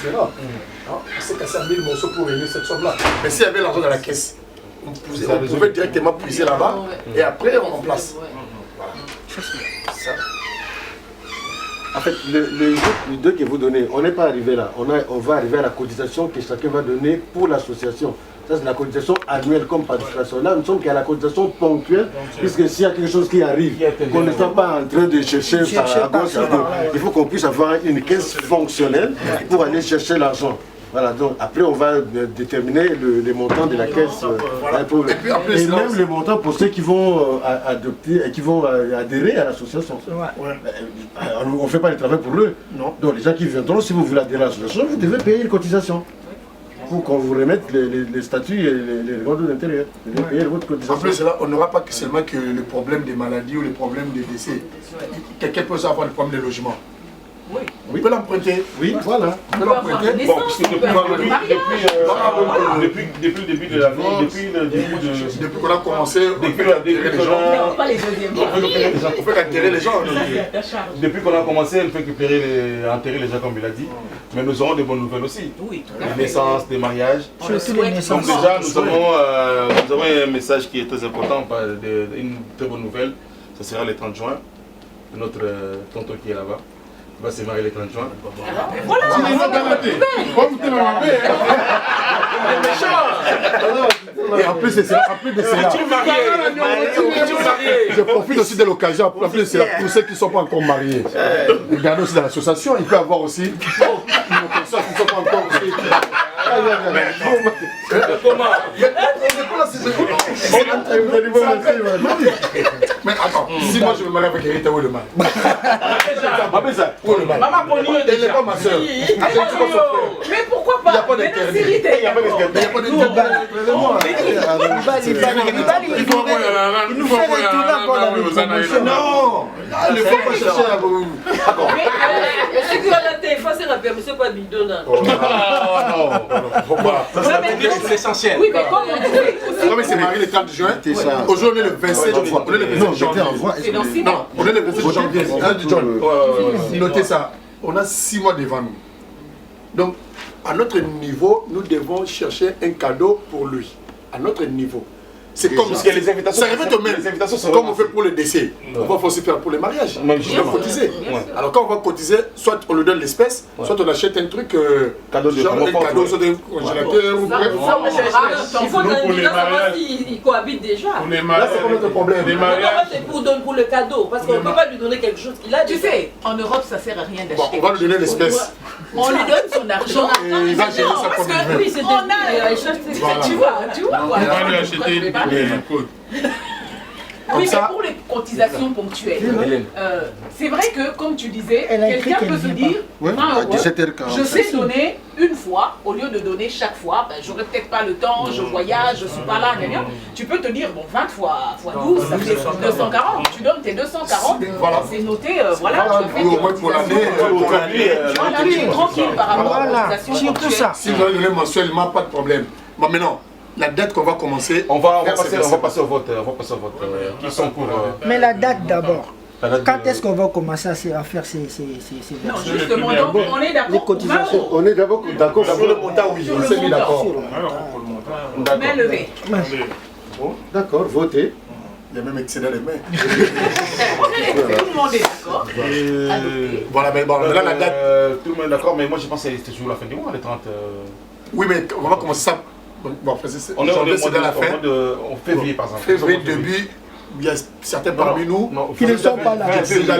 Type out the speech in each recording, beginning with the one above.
C'est rare. On s'est cassé à 1000 morceaux pour réunir cette somme-là. Mais s'il y avait l'argent dans la caisse, on pouvait directement puiser là-bas et après on remplace. Voilà. Ça. En fait, le deux que vous donnez, on n'est pas arrivé là. On va arriver à la cotisation que chacun va donner pour l'association. Ça, c'est la cotisation annuelle comme participation. Là, nous sommes qu'à la cotisation ponctuelle, puisque s'il y a quelque chose qui arrive, qu'on ne soit pas en train de chercher à gauche, à gauche, il faut qu'on puisse avoir une caisse fonctionnelle pour aller chercher l'argent. Voilà, donc après on va déterminer les montants de la caisse et même les montants pour ceux qui vont adopter et qui vont adhérer à l'association. On ne fait pas le travail pour eux. Non. Donc les gens qui viendront, si vous voulez adhérer à l'association, vous devez payer une cotisation pour qu'on vous remette les statuts et les revenus d'intérieur. Vous devez payer votre cotisation. En plus, là, on n'aura pas seulement que le problème des maladies ou le problème des décès. Quelqu'un peut avoir le problème des logements. Oui. On peut l'emprunter. Oui, voilà. On peut l'emprunter. Bon, puisque depuis le début de la vie, depuis qu'on a commencé, depuis on fait enterrer les gens. Depuis qu'on a commencé, on ne fait que enterrer les gens comme il a dit. Mais nous aurons de bonnes nouvelles aussi. Oui, des naissances, des mariages. Donc déjà, nous avons un message qui est très important, une très bonne nouvelle. Ce sera le 30 juin. Notre tonton qui est là-bas va se marier le 30 juin. Voilà! Et en plus de cela, je profite aussi de l'occasion, pour ceux qui ne sont pas encore mariés. Regardez aussi dans l'association, il peut y avoir aussi une personne qui ne sont pas encore aussi. Comment? Mais attends, si moi je me marie avec Erita, où est le mal? Maman Pony, elle n'est pas ma soeur. Mais pourquoi pas? Il n'y a pas d'intérêt. Il nous fait retourner encore dans les promotions. Non, il ne faut pas chercher à vous. Est-ce que la téléphone s'est rappelé, monsieur pas bidon là? Pourquoi? C'est essentiel. Oui, mais comment on fait aussi? Comme il s'est marié le 30 juin, aujourd'hui on est le 27 janvier. On est le 27 janvier. C'est dans 6 mois. Non, on est le 27 janvier. Notez ça, on a 6 mois devant nous. Donc, à notre niveau, nous devons chercher un cadeau pour lui. À notre niveau. C'est comme parce que les invitations, ça revient au même. Comme on fait pour le décès, on va aussi faire pour les mariages. On va cotiser. Alors quand on va cotiser, soit on lui donne l'espèce, soit on achète un truc, cadeau de genre un cadeau, soit un congélateur ou bref. Il faut savoir s'ils cohabitent déjà. Là, c'est pas notre problème. C'est pour le cadeau, parce qu'on ne peut pas lui donner quelque chose qu'il a. Tu sais, en Europe, ça sert à rien d'acheter. On va lui donner l'espèce. On lui donne son argent. Et il va gérer ça comme il veut. Oui, c'est tu vois. On va lui acheter une côte. Oui, mais pour les cotisations ponctuelles, c'est vrai que, comme tu disais, quelqu'un peut se dire, je sais donner une fois, au lieu de donner chaque fois, j'aurais peut-être pas le temps, je voyage, je suis pas là, tu peux te dire, bon, 20 fois 12, ça fait 240, tu donnes tes 240, c'est noté, voilà, tu as fait au moins pour l'année, tu es tranquille par rapport aux cotisations ponctuelles. si vous allez mensuellement, pas de problème. Bon, maintenant, la date qu'on va commencer, on va passer au vote. Qui sont pour Mais la date d'abord. Quand est-ce qu'on va commencer à faire ces non, justement, donc on est d'accord. Les cotisations. On est d'accord sur le montant, oui, on s'est mis d'accord. Main levée. D'accord, votez. Il y a même excédé les mains. Tout le monde est d'accord. Voilà, mais bon, là la date. Tout le monde est d'accord, mais moi je pense que c'est toujours la fin du mois, les 30. Oui, mais on va commencer ça. Bon, on est dans la fin. En février, par exemple. Février, début, il y a certains parmi nous qui ne sont pas là. Qui ont déjà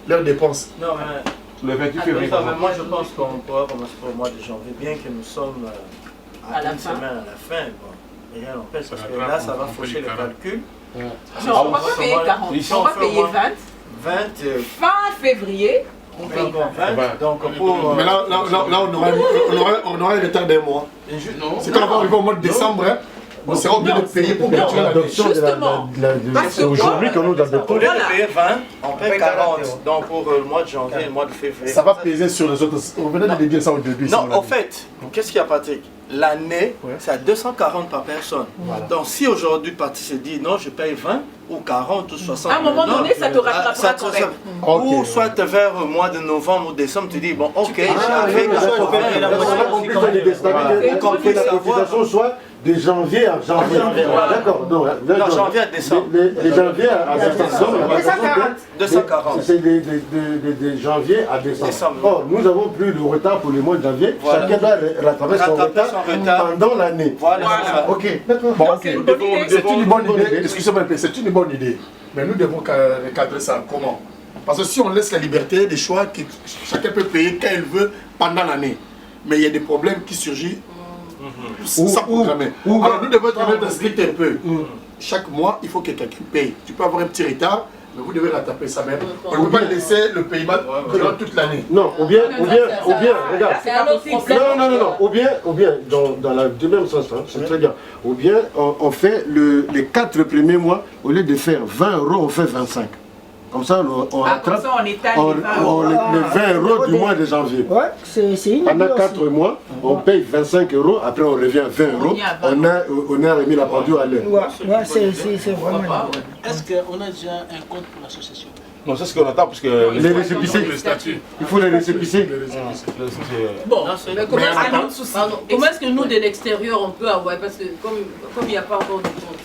leurs dépenses. Non, le 28 février. Moi, je pense qu'on pourra commencer pour le mois de janvier, bien que nous sommes à une semaine à la fin. Bon, rien n'empêche, parce que là, ça va faucher le calcul. Non, on va pas payer 40, on va payer 20. Fin février. Donc pour, mais là on aura un retard d'un mois. C'est quand on va arriver au mois de décembre, on sera obligé de payer pour continuer l'adoption. C'est aujourd'hui que nous adoptons. Au lieu de payer 20, on paye 40. Donc pour le mois de janvier et le mois de février. Ça va peser sur les autres. On venait de dire ça au début. Non, en fait, qu'est-ce qu'il y a, Patrick? L'année, c'est à 240 par personne. Donc si aujourd'hui Patrick se dit non, je paye 20, ou 40 ou 60. À un moment donné, ça te rattrapera quand même. Ou soit vers le mois de novembre ou décembre, tu dis, bon, ok, j'ai fait la cotisation soit de janvier à janvier. D'accord. Non, janvier à décembre. De janvier à décembre. 240. C'est de janvier à décembre. Or, nous n'avons plus le retard pour le mois de janvier. Chacun doit rattraper son retard pendant l'année. Voilà. Ok, d'accord. Bon, ok. C'est une bonne idée. Excusez-moi un peu, c'est une bonne idée. Mais nous devons cadrer ça comment? Parce que si on laisse la liberté des choix, que chacun peut payer quand il veut pendant l'année. Mais il y a des problèmes qui surgissent sans programmer. Alors nous devons être strict un peu. Chaque mois, il faut que quelqu'un paye. Tu peux avoir un petit retard, mais vous devez rattraper ça même. On ne peut pas laisser le paiement durant toute l'année. Non, ou bien, regarde. Non. Ou bien, dans le même sens, hein, c'est très bien. Ou bien, on fait les 4 premiers mois, au lieu de faire 20 €, on fait 25. Comme ça, on rattrape les 20 € du mois de janvier. Ouais, c'est une pendant 4 mois, on paye 25 €, après on revient à 20 €. On a remis la pendule à l'heure. Ouais, c'est vraiment. Est-ce qu'on a déjà un compte pour l'association? Non, c'est ce qu'on attend parce que... Les récépicer. Il faut les récépicer. Bon, comment est-ce que nous, de l'extérieur, on peut avoir, parce que comme il n'y a pas encore de compte,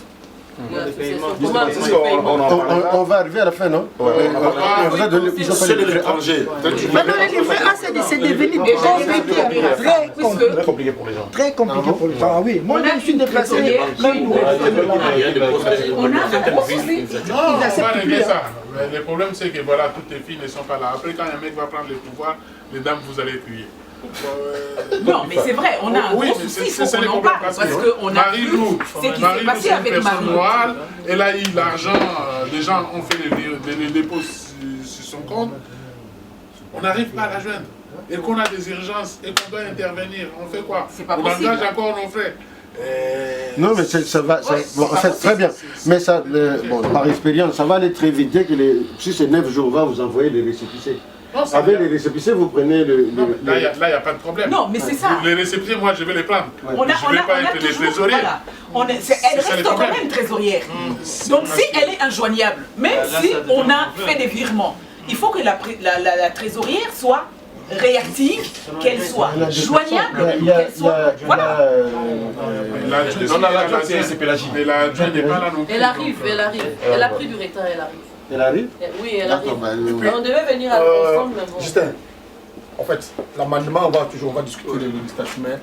on va arriver à la fin, non? C'est de l'étranger. Maintenant, les livres A, c'est devenu très compliqué pour les gens. Très compliqué pour les gens. Ah oui, moi je me suis déplacé. On a on va régler ça. Le problème, c'est que voilà, toutes les filles ne sont pas là. Après, quand un mec va prendre le pouvoir, les dames, vous allez crier. Non, mais c'est vrai, on a un gros souci, il faut qu'on en parle, parce qu'on a vu ce qui s'est passé avec Marie-Lou. Elle a eu l'argent, les gens ont fait les dépôts sur son compte, on n'arrive pas à la joindre. Et qu'on a des urgences et qu'on doit intervenir, on fait quoi? On engage encore nos frères. Non, mais ça va, bon, en fait, très bien. Mais ça, par expérience, ça va aller très vite. Dès que si c'est 9 jours, on va vous envoyer les récépissés. Avec les récépissés, vous prenez le... Là, il n'y a pas de problème. Non, mais c'est ça. Les récépissés, moi, je vais les prendre. Je ne vais pas être les trésoriers. Elle reste quand même trésorière. Donc, si elle est injoignable, même si on a fait des virements, il faut que la trésorière soit réactive, qu'elle soit joignable, qu'elle soit... Voilà. C'est Pélagie. Mais la joie n'est pas là non plus. Elle arrive. Elle a pris du retard, elle arrive. Elle arrive? Oui, elle arrive. On devait venir ensemble, mais bon. Justin, en fait, l'amendement, on va discuter de législation, mais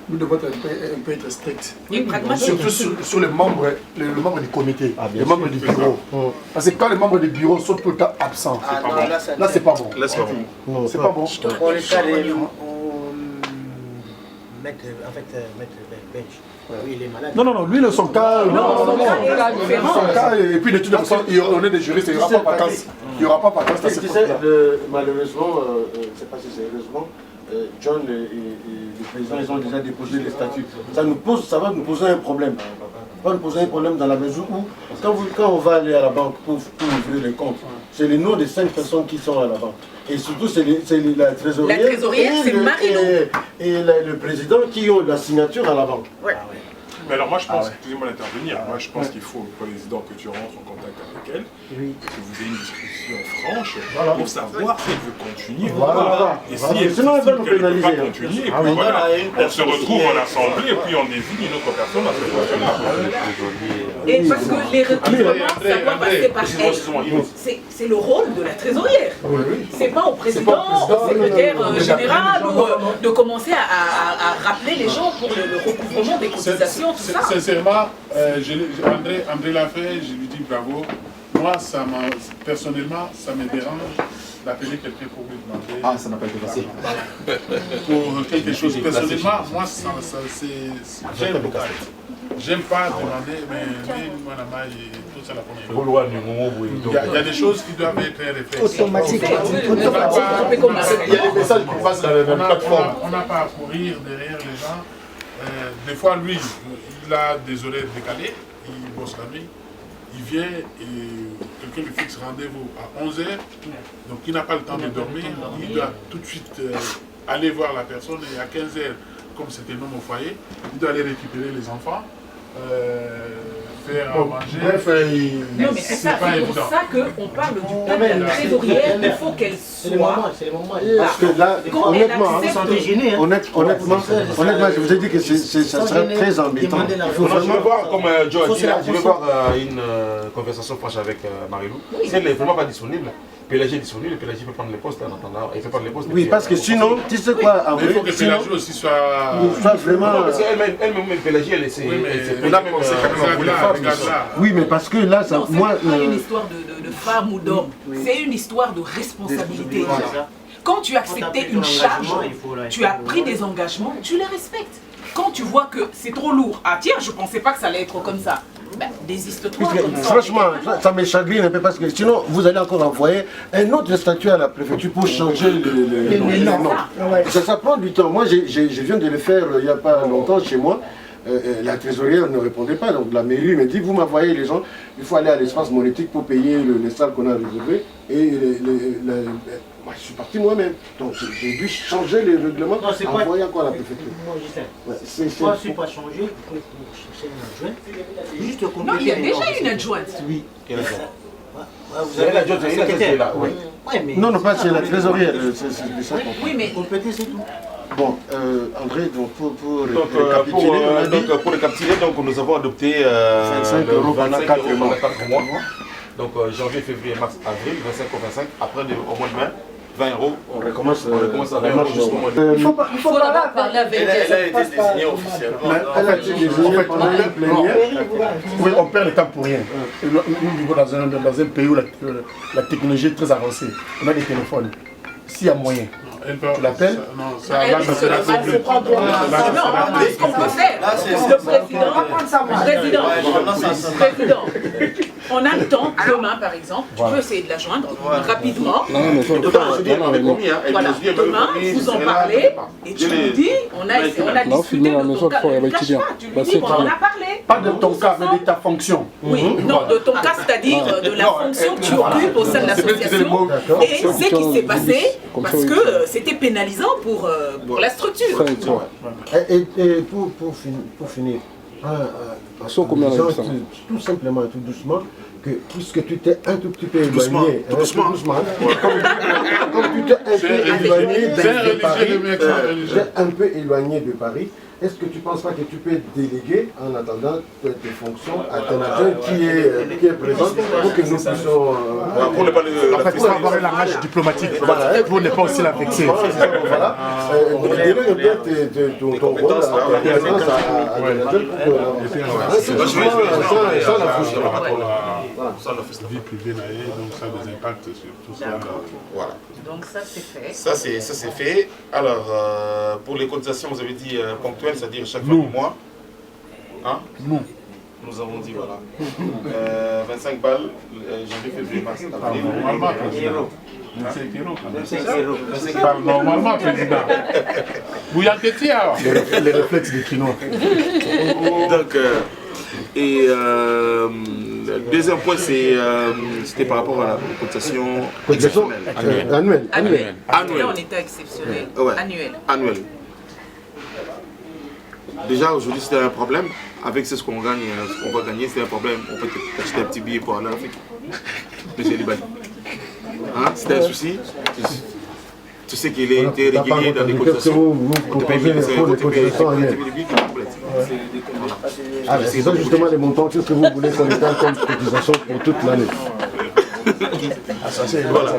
nous devons être un peu être stricts. Surtout sur les membres du comité, les membres du bureau. Parce que quand les membres du bureau sont tout le temps absents, là c'est pas bon. C'est pas bon. Pour le cas mettre bench. Oui, il est malade. Non, lui, son cas, et puis de toute façon, on est des juristes, il n'y aura pas de vacances. Il n'y aura pas de vacances. Malheureusement, je ne sais pas si c'est heureusement, John et le président, ils ont déjà déposé les statuts. Ça va nous poser un problème. Ça va nous poser un problème dans la mesure où, quand on va aller à la banque pour ouvrir les comptes, c'est les noms des 5 personnes qui sont à la banque. Et surtout, c'est la trésorière, c'est Marie-Lou et le président qui ont la signature à la banque. Ouais. Mais alors moi je pense, excusez-moi d'intervenir, moi je pense qu'il faut au président que tu rentres en contact avec elle, que vous ayez une discussion franche pour savoir si elle veut continuer ou pas. Et si elle estime qu'elle ne peut pas continuer, et puis voilà, on se retrouve en assemblée et puis on évite une autre personne à ce point-là. Et parce que les recrutements, ça doit passer par elle. C'est le rôle de la trésorière. C'est pas au président, au secrétaire général, ou de commencer à rappeler les gens pour le recouvrement des cotisations. Sincèrement, André l'a fait, je lui dis bravo. Moi, personnellement, ça me dérange d'appeler quelqu'un pour lui demander. Ah, ça n'a pas été facile. Pour quelque chose. Personnellement, moi, j'aime beaucoup. J'aime pas demander, mais moi, tout ça, la première. Il y a des choses qui doivent être réfléchies. Automatique. Il y a des messages qui passent dans la plateforme. On n'a pas à courir derrière les gens. Des fois, lui, il a des horaires décalés, il bosse la nuit, il vient et quelqu'un lui fixe rendez-vous à 11h, donc il n'a pas le temps de dormir, il doit tout de suite aller voir la personne et à 15h, comme c'était un homme au foyer, il doit aller récupérer les enfants faire à manger. Bref, non, mais c'est pour ça qu'on parle du peuple de la trésorière, il faut qu'elle soit. C'est le moment. Parce que là, honnêtement, je vous ai dit que ça serait très embêtant. Je vais voir, comme Joe a dit, je vais voir une conversation franche avec Marilou. Si elle n'est vraiment pas disponible, Pélagie est disponible, Pélagie peut prendre les postes en attendant. Elle peut prendre les postes. Oui, parce que sinon, tu sais quoi, il faut que Pélagie aussi soit vraiment. Parce qu'elle-même, Pélagie, elle est. Oui, mais parce que là, ça. Moi, c'est pas une histoire de femme ou d'homme, c'est une histoire de responsabilité. Quand tu as accepté une charge, tu as pris des engagements, tu les respectes. Quand tu vois que c'est trop lourd, ah tiens, je pensais pas que ça allait être comme ça. Ben, désiste-toi comme ça. Franchement, ça me chagrine un peu parce que sinon, vous allez encore envoyer un autre statut à la préfecture pour changer le nom. Ça prend du temps. Moi, je viens de le faire il n'y a pas longtemps chez moi. La trésorière ne répondait pas, donc la mairie me dit, vous m'envoyez les gens, il faut aller à l'espace monétique pour payer les salles qu'on a réservées. Et moi, je suis parti moi-même, donc j'ai dû changer les règlements, envoyer encore à la préfecture. Moi, je ne suis pas changé, il faut chercher une adjointe. Juste non, il y a déjà une adjointe. Oui. Vous avez l'adjointe, c'est là, oui. Non, pas c'est la trésorière, c'est ça. Oui, mais compléter, c'est tout. Bon, André, donc pour récapituler, donc nous avons adopté 25 € pendant 4 mois. Donc janvier, février, mars, avril, 25 au 25, après au mois de mai, 20 €. On recommence à 20 € jusqu'au mois de mai. Il faut d'abord parler avec elle. Elle a été désignée officiellement. Elle a été désignée pendant une plénière. Oui, on perd le temps pour rien. Nous vivons dans un pays où la technologie est très avancée. On a des téléphones. S'il y a moyen, tu l'appelles. Non, ça va, c'est la ce qu'on peut faire, le président, on a le temps, demain par exemple, tu peux essayer de la joindre rapidement. Voilà, demain, vous en parlez et tu lui dis, on a discuté de ton cas, tu lui dis, on en a parlé. Pas de ton cas, mais de ta fonction. Oui, non, de ton cas, c'est-à-dire de la fonction que tu occupes au sein de l'association et ce qui s'est passé, parce que c'était pénalisant pour la structure. Et pour finir, tout simplement, tout doucement, que puisque tu t'es un tout petit peu éloigné, comme tu t'es un peu éloigné de Paris, est-ce que tu ne penses pas que tu peux déléguer en attendant tes fonctions à ton adjoint qui est présent pour que nous puissions... En fait, pour avoir un langage diplomatique, pour ne pas aussi la vexer. Voilà. Délègue ton rôle à ton adjoint sans la vie privée, donc ça a des impacts sur tout ça. Voilà. Donc ça c'est fait. Ça c'est fait. Alors, pour les cotisations, vous avez dit ponctuelles, c'est-à-dire chaque fin du mois. Hein? Non. Nous avons dit voilà. 25 balles, janvier, février, mars, avril. Normalement, président. 25 €. Normalement, président. Vous y avez les réflexes des Chinois. Donc, et le deuxième point, c'était par rapport à la cotisation annuelle. Là, on était exceptionnel. Annuel. Déjà, aujourd'hui, c'était un problème. Avec ce qu'on gagne, ce qu'on va gagner, c'est un problème. On peut acheter un petit billet pour aller en Afrique. Monsieur Libani. Hein? C'était un souci. Tu sais qu'il est régulier dans les cotisations. On te paye les cotisations annuelles. C'est ça justement les montants. Qu'est-ce que vous voulez qu'on étale comme cotisation pour toute l'année? Voilà.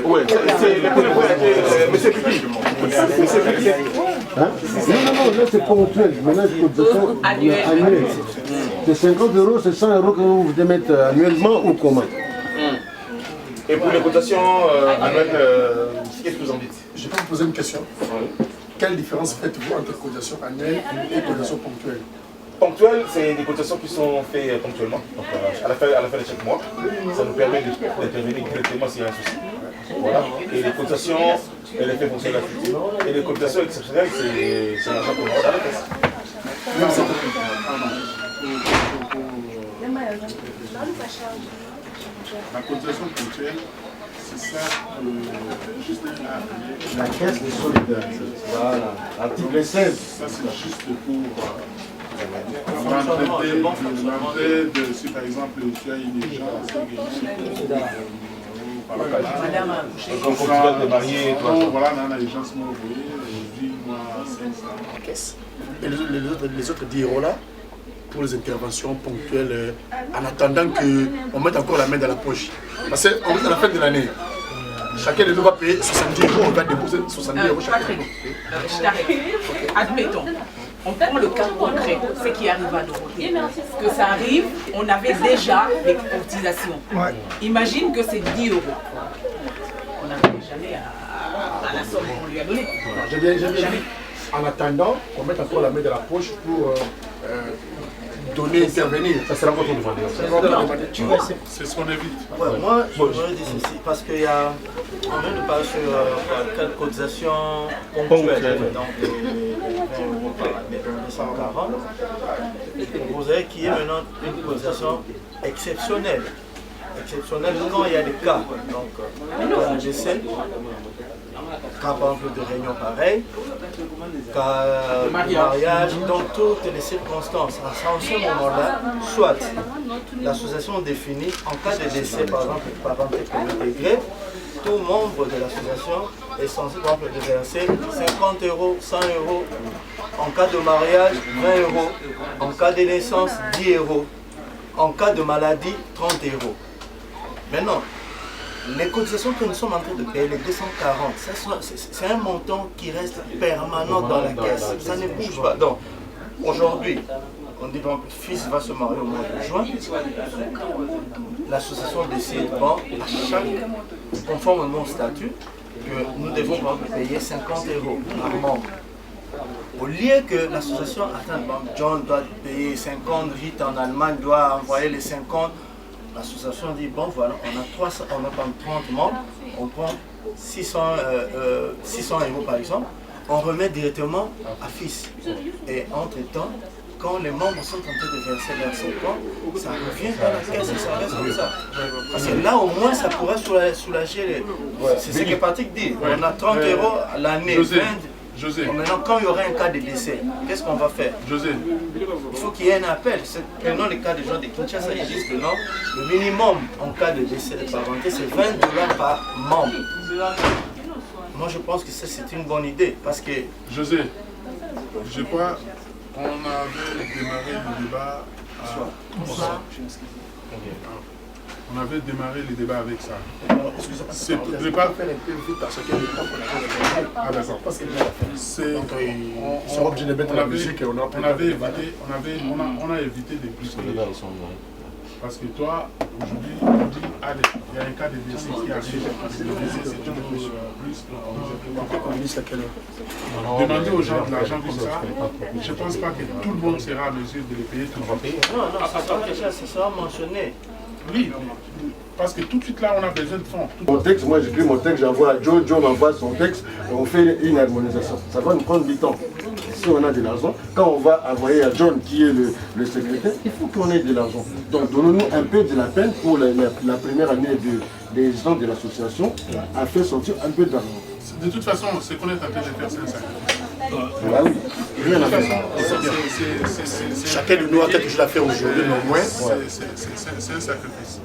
Ouais, monsieur Pipi. Non, là c'est ponctuel. Maintenant, c'est cotisation annuelle. C'est 50 €, c'est 100 € que vous devez mettre annuellement ou comment? Et pour les cotations annuelles, qu'est-ce que vous en dites? Je peux vous poser une question. Quelle différence faites-vous entre cotisation annuelle et cotisation ponctuelle? Ponctuelles, c'est des cotations qui sont faites ponctuellement, donc à la fin de chaque mois. Ça nous permet d'intervenir directement s'il y a un souci. Voilà. Et les cotations, elle est faite fonctionner la structure. Et les cotations exceptionnelles, c'est l'argent qu'on a dans la caisse. La cotisation ponctuelle, c'est ça la caisse de solidarité. Voilà. Article 16. Ça, c'est juste pour Si par exemple tu as une gens Madame a accouché. Comme tu vas te marier, toi. Voilà, les gens se m'ont envoyé, aujourd'hui, moi, 500. Caisse. Et les autres 10 € là, pour les interventions ponctuelles, en attendant qu'on mette encore la main dans la poche. Parce qu'à la fin de l'année, chacun de nous va payer 70 €, on va déposer 70 € chaque Patrick, je t'arrête. Admettons. On prend le cas concret, ce qui arrive à Dorothée. Que ça arrive, on avait déjà les cotisations. Ouais. Imagine que c'est 10 €. On n'arrive jamais à la somme qu'on lui a donnée. Jamais. En attendant qu'on mette encore la main dans la poche pour donner, intervenir. Ça sera encore demandé. C'est ce qu'on évite. Ouais, moi, je voudrais dire ceci, parce qu'il y a, on vient de parler sur quelle cotisation ponctuelle, donc les 20 € par année, donc 240. Vous savez qu'il y a maintenant une cotisation exceptionnelle. Exceptionnelle quand il y a des cas, donc cas de décès, cas par exemple de réunion pareille, cas de mariage, dans toutes les circonstances. À ce moment-là, soit l'association définit en cas de décès, par exemple, de parenté premier degré, tout membre de l'association est censé par exemple déverser 50 €, 100 €, en cas de mariage 20 €, en cas de naissance 10 €, en cas de maladie 30 €. Maintenant, les cotisations que nous sommes en train de payer, les 240, c'est un montant qui reste permanent dans la caisse. Ça ne bouge pas. Donc, aujourd'hui, on dit que le fils va se marier au mois de juin. L'association décide, bon, à chaque, conformément au statut, que nous devons payer 50 € par membre. Au lieu que l'association attende, John doit payer 50, Rita en Allemagne doit envoyer les 50. L'association dit, bon voilà, on a 30 membres, on prend 600 € par exemple, on remet directement à FIS. Et entre-temps, quand les membres sont en train de verser leurs 50, ça revient dans la caisse et ça reste comme ça. Parce que là, au moins, ça pourrait soulager les... C'est ce que Patrick dit, on a 30 € à l'année, 20. José. Maintenant, quand il y aura un cas de décès, qu'est-ce qu'on va faire? José. Il faut qu'il y ait un appel. Prenons le cas des gens de Kinshasa, ils disent que non, le minimum en cas de décès de parenté, c'est 20 $ par membre. Moi, je pense que ça, c'est une bonne idée. Parce que... José, je crois qu'on avait démarré le débat On avait démarré le débat avec ça. C'est tout le débat. Ah d'accord. On a évité de plus. Parce que toi, aujourd'hui, on dit, allez, il y a un cas de décès qui arrive. Le décès, c'est toujours plus. Pourquoi on dit à quelle heure? Demander aux gens de l'argent comme ça, je ne pense pas que tout le monde sera en mesure de les payer tout le temps. Non, ça sera mentionné. Oui, parce que tout de suite là, on a besoin de fonds. Mon texte, moi j'écris mon texte, j'envoie à Joe, Joe m'envoie son texte, et on fait une harmonisation. Ça va nous prendre du temps. Si on a de l'argent, quand on va envoyer à John, qui est le secrétaire, il faut qu'on ait de l'argent. Donc donnons-nous un peu de la peine pour la première année des gens de l'association, à faire sortir un peu d'argent. De toute façon, ce qu'on est en train de faire, c'est un sacrifice. Ah oui, rien à faire. Chacun de nous a quelque chose à faire aujourd'hui, mais au moins. C'est un sacrifice.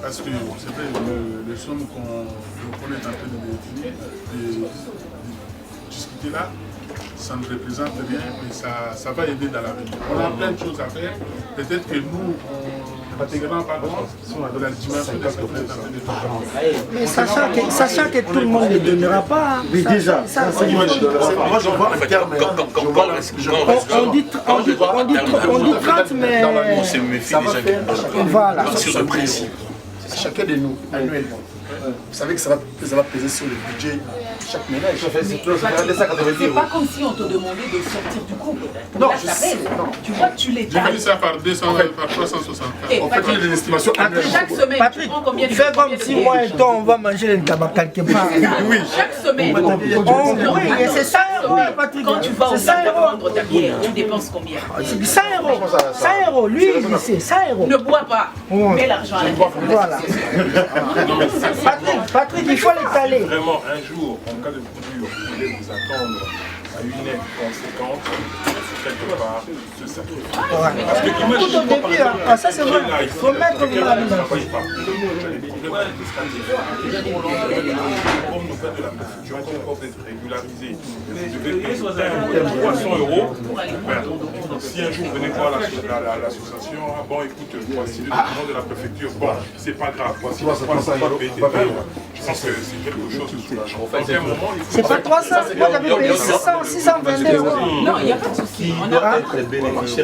Parce que c'est vrai, les sommes qu'on est en train de discuter là, ça nous représente rien, mais ça va aider dans l'avenir. On a plein de choses à faire. Peut-être que nous, on ne rend pas compte de la dimension de ce qu'on est en train de faire. Mais sachant que tout le monde ne donnera pas. Oui, déjà. Moi, je vois un terme. On dit 30, mais. On se méfie déjà des Voilà. sur le principe. Chacun de nous, annuellement. Vous savez que ça va peser sur le budget de chaque ménage. C'est pas comme si on te demandait de sortir du couple. Non, là, ça pèse. Tu vois, tu les tailles. J'ai vu ça par 200, par 360. On fait des estimations annuelles. Chaque semaine, Patrick, tu prends combien de fais comme si moi et toi on va manger le tabac quelque part. Oui. Chaque semaine. Oui, et c'est 100 €, Patrick. Quand tu vas au bar prendre ta bière, tu dépenses combien? 100 €. 100 €. Lui, il sait, 100 €. Ne bois pas. Mets l'argent à la caisse. Voilà. Patrick, il faut l'étaler. Vraiment, un jour, en cas de coupure, vous voulez vous attendre à une aide conséquente, quelque part, se sacrifier. Ouais. Parce que imagine, tout au début, ça c'est vrai, il faut mettre le mal. Comme nous faites de la préfecture, comme offre d'être régularisé, vous devez payer 300 €. Si un jour vous venez voir l'association, bon écoute, voici le document de la préfecture, bon, c'est pas grave, voici 300 €, payer tes paies. Je pense que c'est quelque chose de soulageant. C'est pas 300, moi j'avais payé 622 €. Non, il n'y a pas de souci.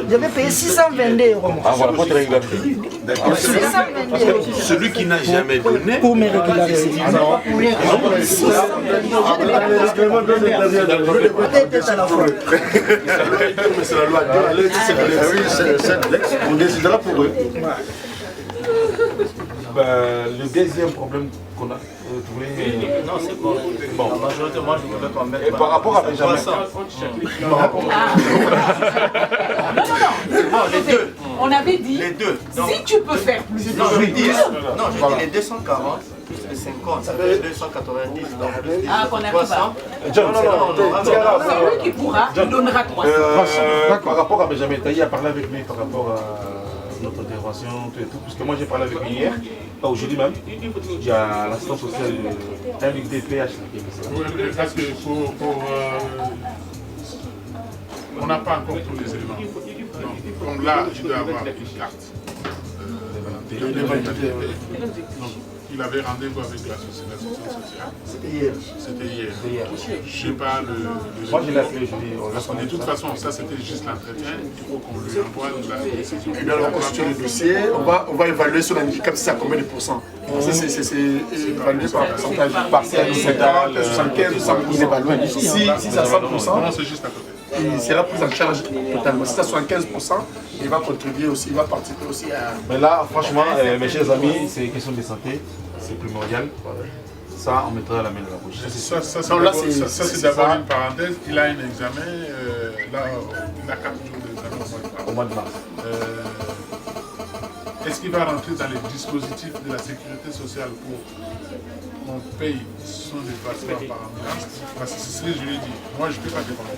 J'avais payé 622 €. Ah voilà, pour te régulariser. Celui qui n'a jamais donné. Pour me régulariser. C'est la loi. On décidera pour eux. Le deuxième problème qu'on a trouvé. Non, c'est bon. La majorité, moi, je voudrais qu'on mette. Et par rapport à Benjamin. Non, les deux. On avait dit, les deux. Si tu peux faire plus. Non, je dis les 240 plus les 50, ça fait 290. Ah, qu'on a 300. John, C'est lui qui pourra, il donnera 300. Par rapport à Benjamin Taï a parlé avec lui par rapport à notre intervention, tout et tout, puisque moi j'ai parlé avec lui hier, pas aujourd'hui même, il y a l'assistance sociale MUDPH. Parce que on n'a pas encore tous les éléments. Donc, comme là, je dois avoir une carte. Donc, il avait rendez-vous avec l'association sociale. C'était hier. Je n'ai pas le... Moi j'ai l'appelé, je dis... Parce que de toute façon, ça c'était juste l'entretien. Il faut qu'on lui envoie la décision. Et bien, on va constituer le dossier. On va évaluer son handicap, c'est à combien de pourcents. C'est évalué par pourcentage partiel, 50, 75, 100%. Si c'est à 100%, c'est juste à côté. Il sera pris en charge totalement. Si c'est à 75%, il va contribuer aussi, il va participer aussi à... Mais là, franchement, mes chers amis, c'est une question de santé, c'est primordial. Ça, on mettra la main dans la bouche. Ça, c'est d'abord une parenthèse. Il a un examen, là, il a 4 jours d'examen au mois de mars. Est-ce qu'il va rentrer dans les dispositifs de la sécurité sociale pour qu'on paye son déplacement par ambulance? Parce que c'est ce que je lui ai dit. Moi, je ne peux pas dépendre.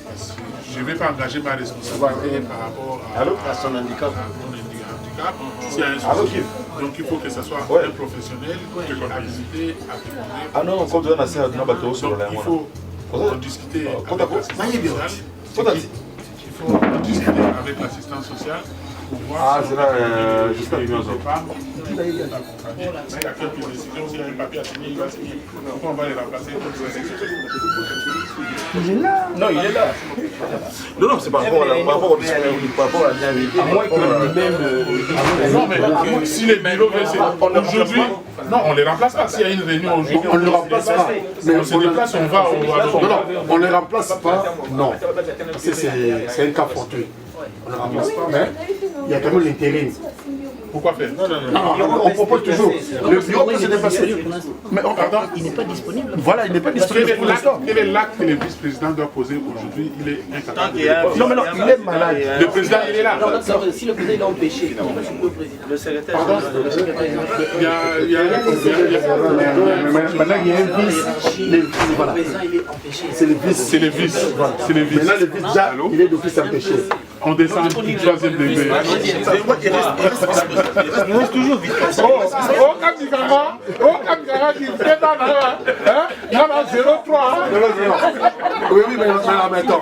Parce que je ne vais pas engager ma responsabilité par rapport à son handicap. S'il y a un souci. Donc il faut que ce soit un professionnel de comptabilité à demander. Ah non, comme on a ça, il faut discuter avec l'assistance sociale. Ah, c'est là, jusqu'à l'union. Il y a quelques décisions, s'il y a un papier à signer, il va signer. Pourquoi on va les remplacer? Il est là. Non, il est là. Non, c'est par rapport à la bienveillance. À moins que lui-même. Non, mais si les bureaux aujourd'hui, non, on ne les remplace pas. S'il y a une réunion aujourd'hui, on ne les remplace pas. Mais on se déplace, on va au. Non, on ne les remplace pas. Non. C'est un cas fortuit. On ne le remplace pas, mais il y a quand même l'intérim. Pourquoi faire? On propose toujours. Le bureau peut se déplacer. Mais il n'est pas disponible. Voilà, il n'est pas disponible pour l'instant. Quel est l'acte que le vice-président doit poser aujourd'hui? Il est incapable. Non, mais non, il est malade. Le président, il est là. Si le président est empêché, le secrétaire. Il y a un problème. Maintenant, il y a un vice. le président il est empêché. C'est le vice. C'est le vice. C'est le vice. Maintenant, le vice, déjà, il est d'office empêché. On descend du 3e degré. Il reste toujours vite. Oh, Kamikara, qui fait dans la 03. Oui, mais attends,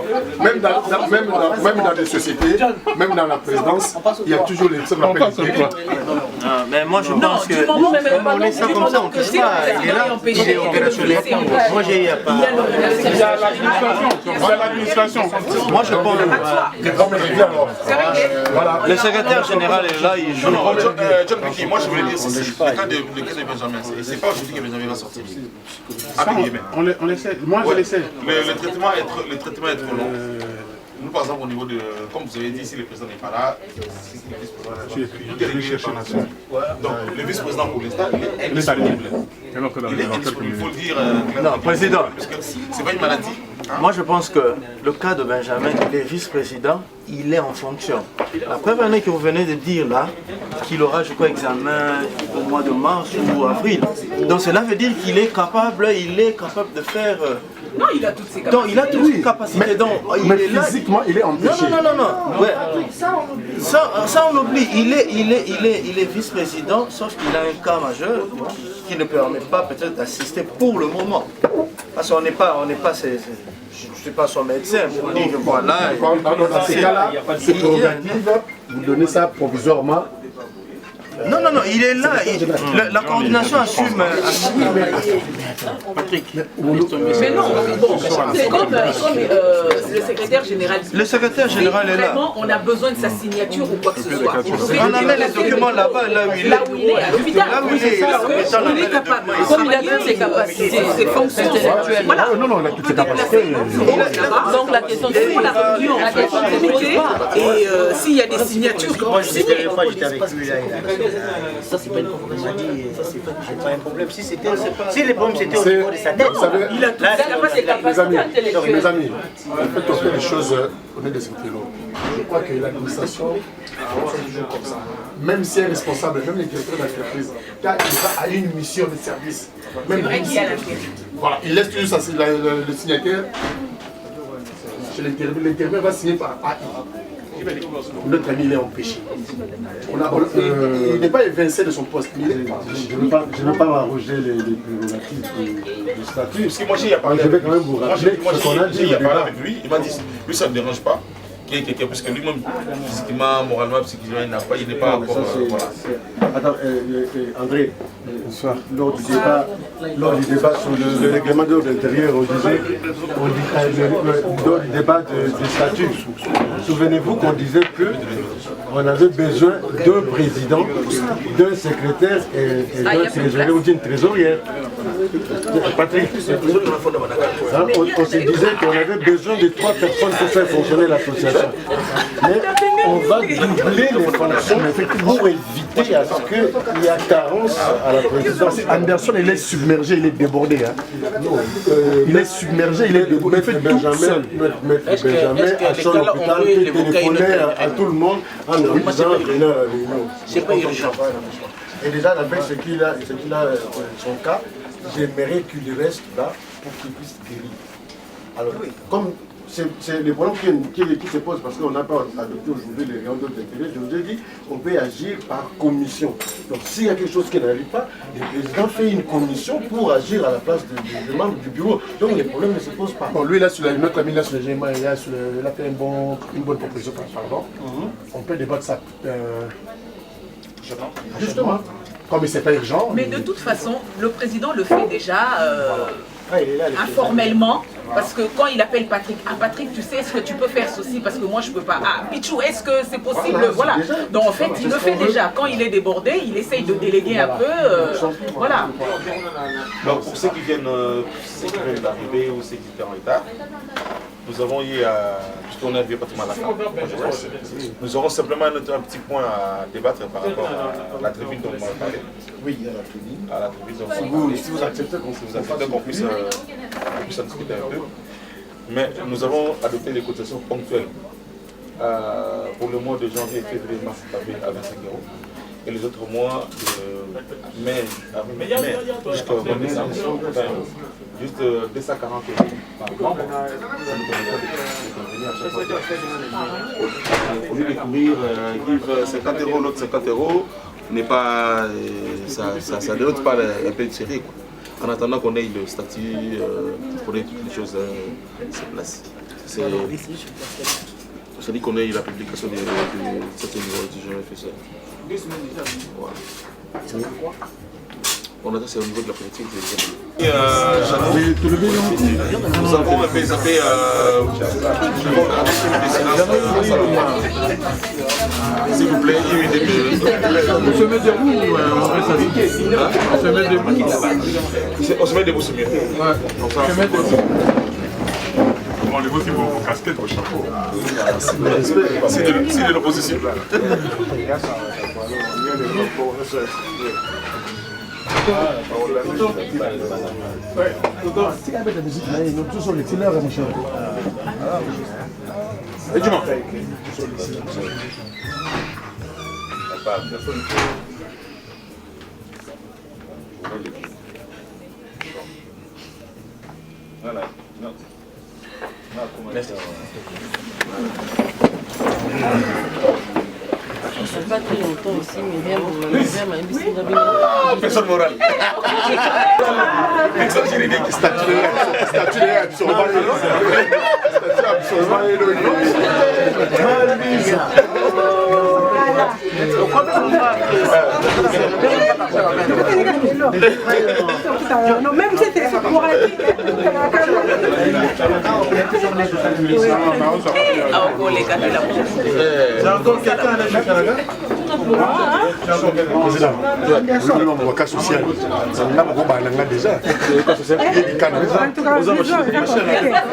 même dans des sociétés, même dans la présidence, il y a toujours les personnes Mais moi je pense que on laisse ça comme ça, on ne touche pas. Il est là, il est opérationnel. Moi j'ai eu à part. Il y a l'administration. Moi je pense. Le secrétaire général est là, il joue. John Piquet, moi je voulais dire, c'est le cas de Benjamin. C'est pas aujourd'hui que Benjamin va sortir. On l'essaie. Moi je l'essaie. Le traitement est trop long. Nous, par exemple, au niveau de. Comme vous avez dit, si le président n'est pas là, tout est réglé par la suite. Donc, le vice-président pour l'instant, il est disponible. Il faut le dire. Non, président. Parce que c'est pas une maladie. Moi, je pense que le cas de Benjamin, il est vice-président, il est en fonction. La preuve année que vous venez de dire là, qu'il aura, je crois, examen au mois de mars ou avril. Donc, cela veut dire qu'il est capable de faire Non, il a toutes ses capacités. Donc, il a toutes ses capacités. Mais physiquement, il est empêché. Non. Ouais. Ça, on oublie. Il est vice-président, sauf qu'il a un cas majeur qui ne permet pas peut-être d'assister pour le moment. Parce qu'on n'est pas, je ne suis pas son médecin pour dire que voilà. Dans ces cas-là, c'est prérogative, vous donnez ça provisoirement. Non, il est là. La coordination assume. Patrick. Mais non, c'est comme le secrétaire général. Le secrétaire général est là. Vraiment, on a besoin de sa signature ou quoi que ce soit. On amène les documents là-bas, là où il est. Là où il est, à l'hôpital. Là où il est. Il est capable. Comme il a toutes ses capacités, ses fonctions intellectuelles. Voilà. Non, il a toutes ses capacités. Donc la question c'est pour la réunion, la question c'est comité et s'il y a des signatures qui vont signer. J'étais avec lui là. Ça c'est pas une problème, il m'a dit, ça c'est pas un problème. Si les problèmes c'était au niveau de sa tête, il a toutes ses capacités intellectuelles. Mes amis, en fait les choses, on est des intellectuels. Je crois que l'administration fonctionne toujours comme ça. Même si elle est responsable, même les directeurs d'entreprise, quand il va à une mission de service, même voilà, il laisse toujours le signataire. Chez l'intérimaire va signer par AI. Notre ami il est empêché. Il n'est pas évincé de son poste. Je ne veux pas m'arroger les prérogatives du statut. Parce que moi, j'ai parlé je vais quand même vous rappeler ce qu'on a dit. Il a parlé avec lui, il m'a dit, lui ça ne me dérange pas. Quelqu'un, parce que lui-même, physiquement, moralement, psychiquement, il n'est pas encore. Attends, André, lors du débat sur le règlement de l'ordre intérieur, lors du débat des statuts, souvenez-vous qu'on disait qu'on avait besoin d'un président, d'un secrétaire et d'un trésorier ou d'une trésorière. Patrick, on se disait qu'on avait besoin de 3 personnes pour faire fonctionner l'association. Mais on va doubler les fonctions pour éviter à ce qu'il y ait carence à la présidence. Anderson, il est submergé, il est débordé. Hein. Il est submergé, il est débordé. Maître Benjamin, à son hôpital, qui téléphonait à tout le monde en disant qu'il a la réunion. c'est pas urgent. Et déjà, avec ce qu'il a, son cas, j'aimerais qu'il reste là pour qu'il puisse guérir. Alors, comme c'est le problème qui se pose parce qu'on n'a pas adopté aujourd'hui les réunions d'intérêt, je vous ai dit qu'on peut agir par commission. Donc s'il y a quelque chose qui n'arrive pas, le président fait une commission pour agir à la place des membres du bureau. Donc les problèmes ne se posent pas. Bon, lui, là, notre ami, là, sur le GMA, il a fait une bonne proposition, pardon. On peut débattre ça. Justement. Comme c'est pas urgent. Mais de toute façon, le président le fait déjà informellement. Parce que quand il appelle Patrick, Patrick, tu sais, est-ce que tu peux faire ceci? Parce que moi, je peux pas. Pichou, est-ce que c'est possible? Voilà. Donc, en fait, il le fait déjà. Quand il est débordé, il essaye de déléguer un peu. Voilà. Donc, pour ceux qui viennent d'arriver ou ceux qui étaient en retard, nous avons eu, puisqu'on a vu pratiquement la fin, nous aurons simplement un petit point à débattre par rapport à la tribune dont on va parler. Oui, à la tribune. Si vous acceptez qu'on puisse en discuter un peu. Mais nous avons adopté les cotisations ponctuelles pour le mois de janvier, février, mars, avril à 25 €. Et les autres mois de mai jusqu'au mois de décembre, 20 €. Juste 240 € par membre. Ça nous permet de venir à chaque fois. Au lieu de courir, vivre 50 €, l'autre 50 €, n'est pas, ça dénote pas un peu de série. En attendant qu'on ait le statut, qu'on ait toutes les choses sur place. C'est-à-dire qu'on ait la publication du statut du jeune FSR. Voilà. On attend, c'est au niveau de la politique. Nous avons un peu zappé s'il vous plaît, il y a eu des on se met debout ou on reste assis? On se met debout. On se met debout, c'est mieux. Ouais, on se met debout. Enlevez aussi vos casquettes, vos chapeaux. C'est de l'opposition. Et dis-moi. Voilà. Merci. Ça pas très longtemps aussi, mais personne morale. Personne juridique. Statut absorbant. Non, même si c'est pour aller. Mon cas social, ça n'a pas déjà. En tout cas, le sang de Jésus. Le sang de Jésus.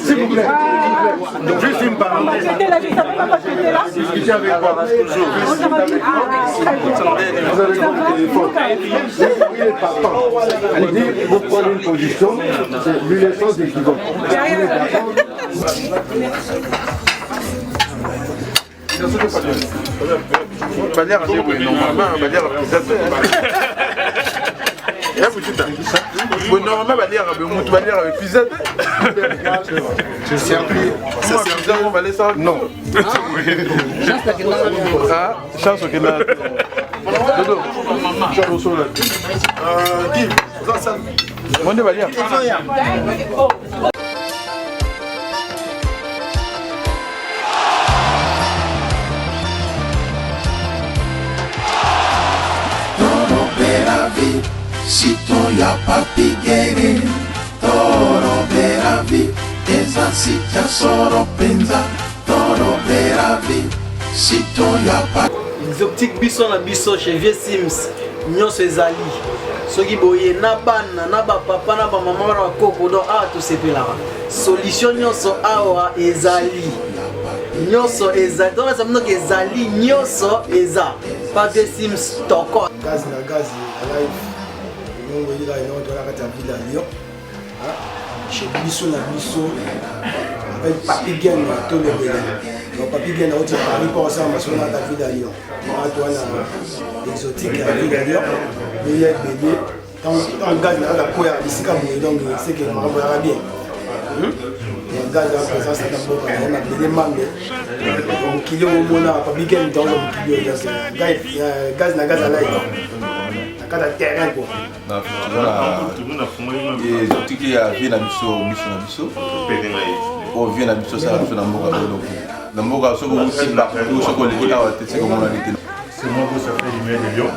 S'il vous plaît. Donc juste une parenthèse. Discutez avec moi. Vous avez il est partant. Allez-y, vous prenez une position, c'est l'essence d'équivoque. Balière a dit oui, normalement, Balière a normalement, Balière a épuisé. Je servi. Ça sert à quoi, ça? Non. Ah, chance au Kenya. Dodo, chance au sol. Qui? Mon de Balière. Sito ya papi gere toro beravi eza sita soro penza toro beravi sito ya papi les optiques biso na biso chez Vieux Sims nyonso ezali soki boye na bana na ba papa na ba mama na koko donc awa tosepelaka solution nyonso awa ezali nyonso ezali donc ça veut dire ezali nyonso eza pas Vieux Sims toko gaz na gaz live on va dire non dans la ville à Lyon chez biso na biso avec papi gain to le bébé donc papi gain au Paris pour ça parce qu'on a la ville à Lyon moi toi na exotique à ville à Lyon il y a bébé dans gaz na la quoi ici comme donc c'est que moi on va bien gaz la présence dans beaucoup on a des mambe donc il y a au mona papi gain dans le kilo gaz na gaz à live kada terrain quoi et surtout qu'il y a vie na biso o vie na biso ça biso na mboka na mboka soko utimba soko le awa tete comme on a dit c'est moi qui ça fait du de Lyon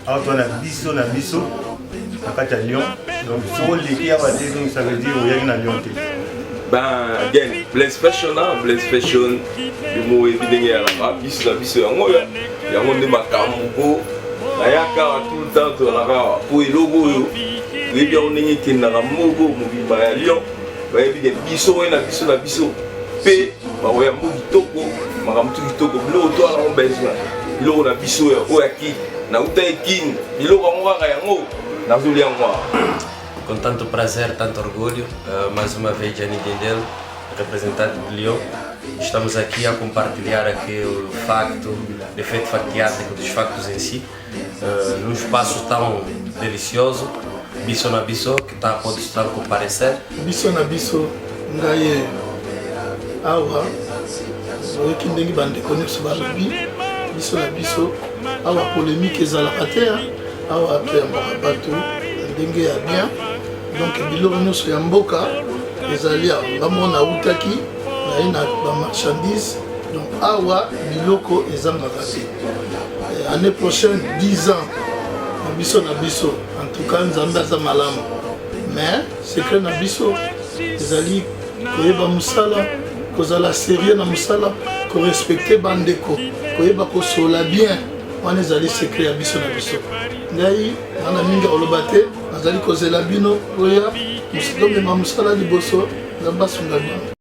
Antoine biso na biso à kata Lyon donc soko le qui awa tete donc ça veut dire o yaki na Lyon te ben again Blaze Fashion le mot évidemment ya la biso na biso yango nde makambo ayaka tout le temps tolaka po eloko oyo oyebi yango ndenge ekendaka moko mobimba ya Lyon bayebi de biso oyo na biso mpe bakoya mbo kitoko makambo tu kitoko biloko to alango besoin biloko na biso oyo yaki nauta ekini biloko yango kaka yango nazolia yango. Com tanto prazer, tanto orgulho, mais uma vez Gianni Dendel, representante de Lyon. Estamos aqui a compartilhar aqui o facto, o efeito fatiático dos factos em si, num espaço tão delicioso, Biso na Biso, que pode estar a comparecer. Biso na Biso, ngai awa, oyo ndenge bande connaître balobi, Biso na Biso, awa polémique ezalaka te, awa to ya bato ndenge ya bien. donc biloko nyonso ya mboka ezali awa ngambo nautaki naye na bamarchandise donc awa biloko ezangaka te année prochaine 10 ans na biso en tout cas nzambe aza malamu mais secret na biso ezali koyeba mosala kozala sérieux na mosala korespecte bandeko koyeba kosola bien wana ezali secret ya biso na biso ngai nana mingi oloba te nazali kozela bino oya tomema mosala liboso nzambe asunga bino